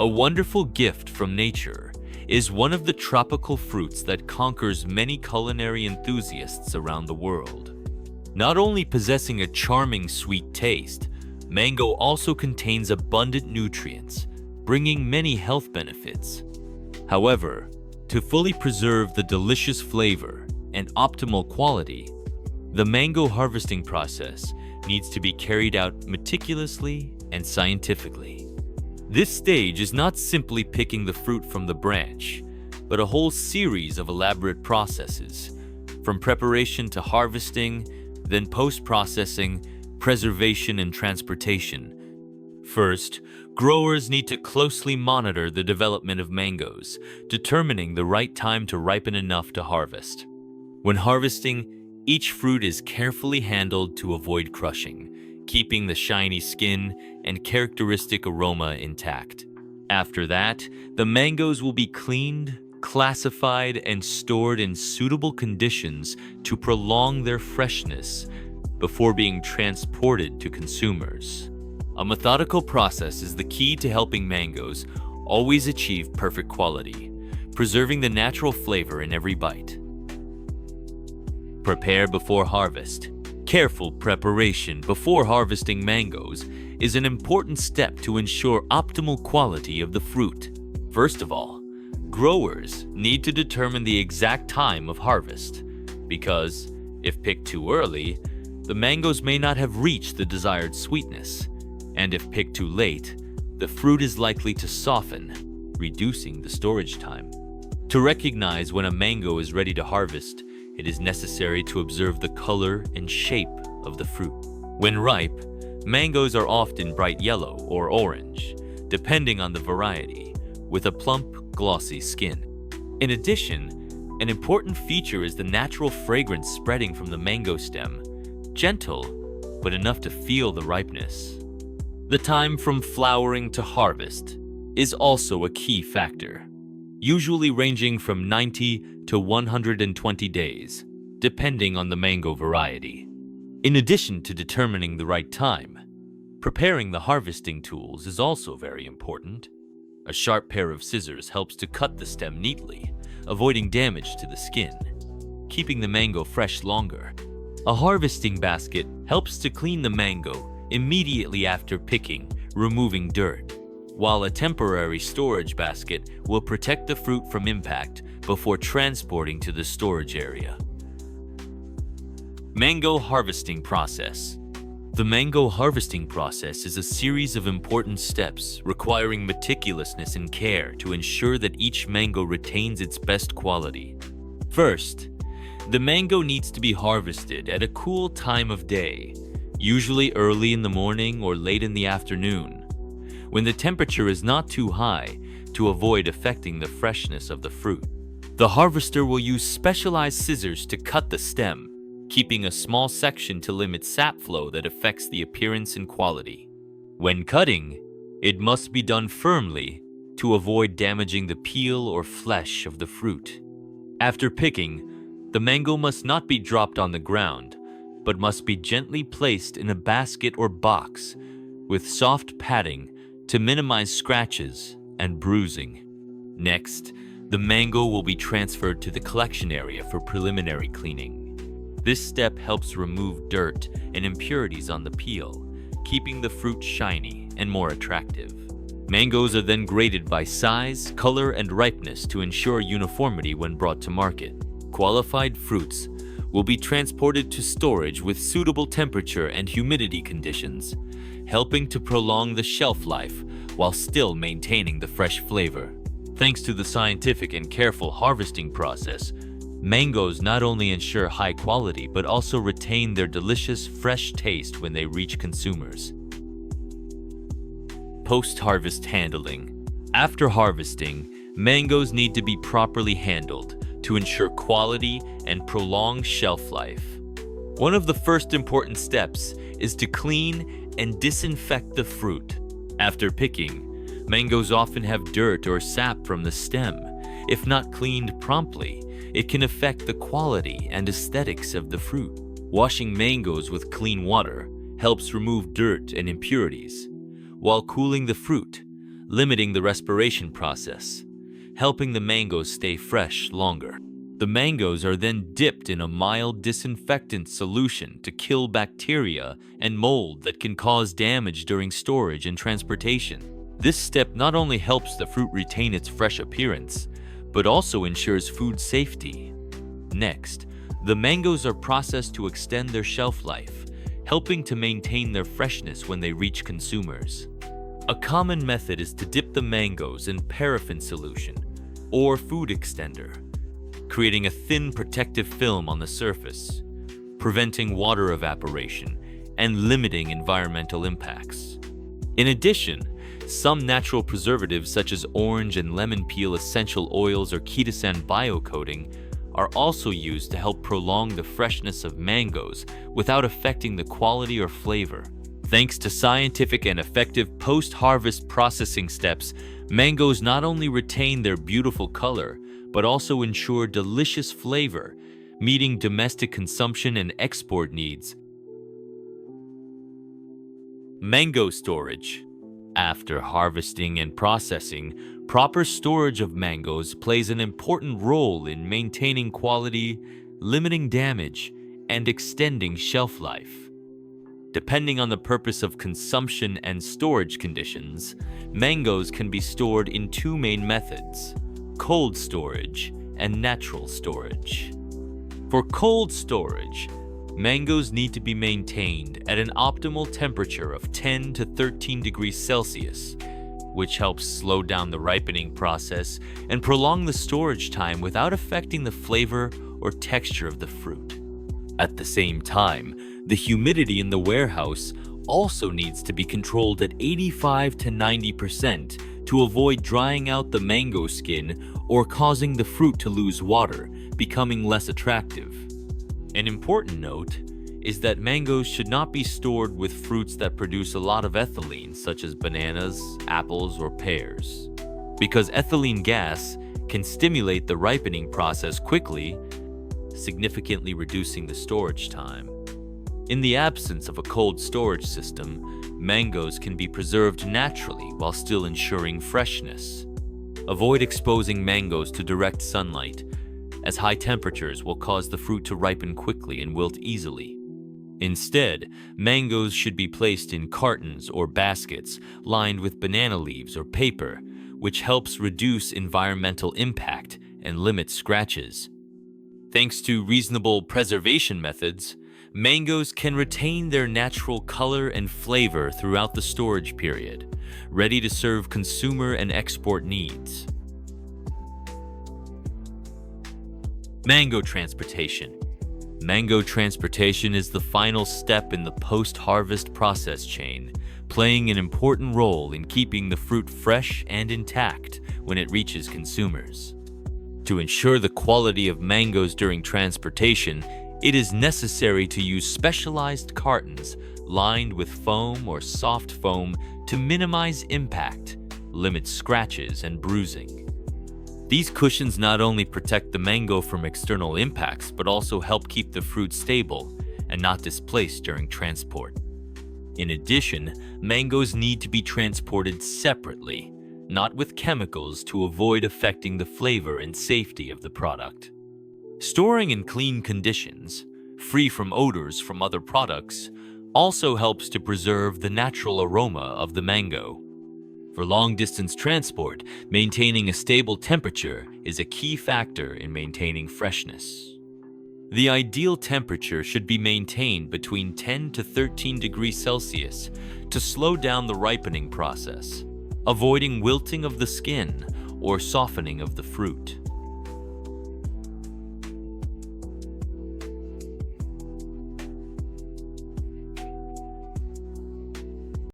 wonderful gift from nature is one of the tropical fruits that conquers many culinary enthusiasts around the world. Not only possessing a charming sweet taste, mango also contains abundant nutrients, bringing many health benefits. However, to fully preserve the delicious flavor and optimal quality, the mango harvesting process needs to be carried out meticulously and scientifically. This stage is not simply picking the fruit from the branch, but a whole series of elaborate processes, from preparation to harvesting, then post-processing, preservation, and transportation. First, growers need to closely monitor the development of mangoes, determining the right time to ripen enough to harvest. When harvesting, each fruit is carefully handled to avoid crushing, keeping the shiny skin and characteristic aroma intact. After that, the mangoes will be cleaned, classified, and stored in suitable conditions to prolong their freshness before being transported to consumers. A methodical process is the key to helping mangoes always achieve perfect quality, preserving the natural flavor in every bite. Prepare before harvest. Careful preparation before harvesting mangoes is an important step to ensure optimal quality of the fruit. First of all, growers need to determine the exact time of harvest, because if picked too early, the mangoes may not have reached the desired sweetness, and if picked too late, the fruit is likely to soften, reducing the storage time. To recognize when a mango is ready to harvest, it is necessary to observe the color and shape of the fruit. When ripe, mangoes are often bright yellow or orange, depending on the variety, with a plump, glossy skin. In addition, an important feature is the natural fragrance spreading from the mango stem, gentle, but enough to feel the ripeness. The time from flowering to harvest is also a key factor, usually ranging from 90 to 120 days, depending on the mango variety. In addition to determining the right time, preparing the harvesting tools is also very important. A sharp pair of scissors helps to cut the stem neatly, avoiding damage to the skin, keeping the mango fresh longer. A harvesting basket helps to clean the mango immediately after picking, removing dirt, while a temporary storage basket will protect the fruit from impact before transporting to the storage area. Mango harvesting process. The mango harvesting process is a series of important steps requiring meticulousness and care to ensure that each mango retains its best quality. First, the mango needs to be harvested at a cool time of day, usually early in the morning or late in the afternoon, when the temperature is not too high to avoid affecting the freshness of the fruit. The harvester will use specialized scissors to cut the stem, keeping a small section to limit sap flow that affects the appearance and quality. When cutting, it must be done firmly to avoid damaging the peel or flesh of the fruit. After picking, the mango must not be dropped on the ground, but must be gently placed in a basket or box with soft padding to minimize scratches and bruising. Next, the mango will be transferred to the collection area for preliminary cleaning. This step helps remove dirt and impurities on the peel, keeping the fruit shiny and more attractive. Mangoes are then graded by size, color, and ripeness to ensure uniformity when brought to market. Qualified fruits will be transported to storage with suitable temperature and humidity conditions, helping to prolong the shelf life while still maintaining the fresh flavor. Thanks to the scientific and careful harvesting process, mangoes not only ensure high quality but also retain their delicious, fresh taste when they reach consumers. Post-harvest handling. After harvesting, mangoes need to be properly handled to ensure quality and prolonged shelf life. One of the first important steps is to clean and disinfect the fruit. After picking, mangoes often have dirt or sap from the stem. If not cleaned promptly, it can affect the quality and aesthetics of the fruit. Washing mangoes with clean water helps remove dirt and impurities. While cooling the fruit, limiting the respiration process, helping the mangoes stay fresh longer. The mangoes are then dipped in a mild disinfectant solution to kill bacteria and mold that can cause damage during storage and transportation. This step not only helps the fruit retain its fresh appearance, but also ensures food safety. Next, the mangoes are processed to extend their shelf life, helping to maintain their freshness when they reach consumers. A common method is to dip the mangoes in paraffin solution or food extender, creating a thin protective film on the surface, preventing water evaporation and limiting environmental impacts. In addition, some natural preservatives such as orange and lemon peel essential oils or chitosan biocoating are also used to help prolong the freshness of mangoes without affecting the quality or flavor. Thanks to scientific and effective post-harvest processing steps, mangoes not only retain their beautiful color, but also ensure delicious flavor, meeting domestic consumption and export needs. Mango storage. After harvesting and processing, proper storage of mangoes plays an important role in maintaining quality, limiting damage, and extending shelf life. Depending on the purpose of consumption and storage conditions, mangoes can be stored in two main methods: cold storage and natural storage. For cold storage, mangoes need to be maintained at an optimal temperature of 10 to 13 degrees Celsius, which helps slow down the ripening process and prolong the storage time without affecting the flavor or texture of the fruit. At the same time, the humidity in the warehouse also needs to be controlled at 85 to 90% to avoid drying out the mango skin or causing the fruit to lose water, becoming less attractive. An important note is that mangoes should not be stored with fruits that produce a lot of ethylene, such as bananas, apples, or pears, because ethylene gas can stimulate the ripening process quickly, significantly reducing the storage time. In the absence of a cold storage system, mangoes can be preserved naturally while still ensuring freshness. Avoid exposing mangoes to direct sunlight, as high temperatures will cause the fruit to ripen quickly and wilt easily. Instead, mangoes should be placed in cartons or baskets lined with banana leaves or paper, which helps reduce environmental impact and limit scratches. Thanks to reasonable preservation methods, mangoes can retain their natural color and flavor throughout the storage period, ready to serve consumer and export needs. Mango transportation. Mango transportation is the final step in the post-harvest process chain, playing an important role in keeping the fruit fresh and intact when it reaches consumers. To ensure the quality of mangoes during transportation, it is necessary to use specialized cartons lined with foam or soft foam to minimize impact, limit scratches and bruising. These cushions not only protect the mango from external impacts, but also help keep the fruit stable and not displaced during transport. In addition, mangoes need to be transported separately, not with chemicals, to avoid affecting the flavor and safety of the product. Storing in clean conditions, free from odors from other products, also helps to preserve the natural aroma of the mango. For long-distance transport, maintaining a stable temperature is a key factor in maintaining freshness. The ideal temperature should be maintained between 10 to 13 degrees Celsius to slow down the ripening process, avoiding wilting of the skin or softening of the fruit.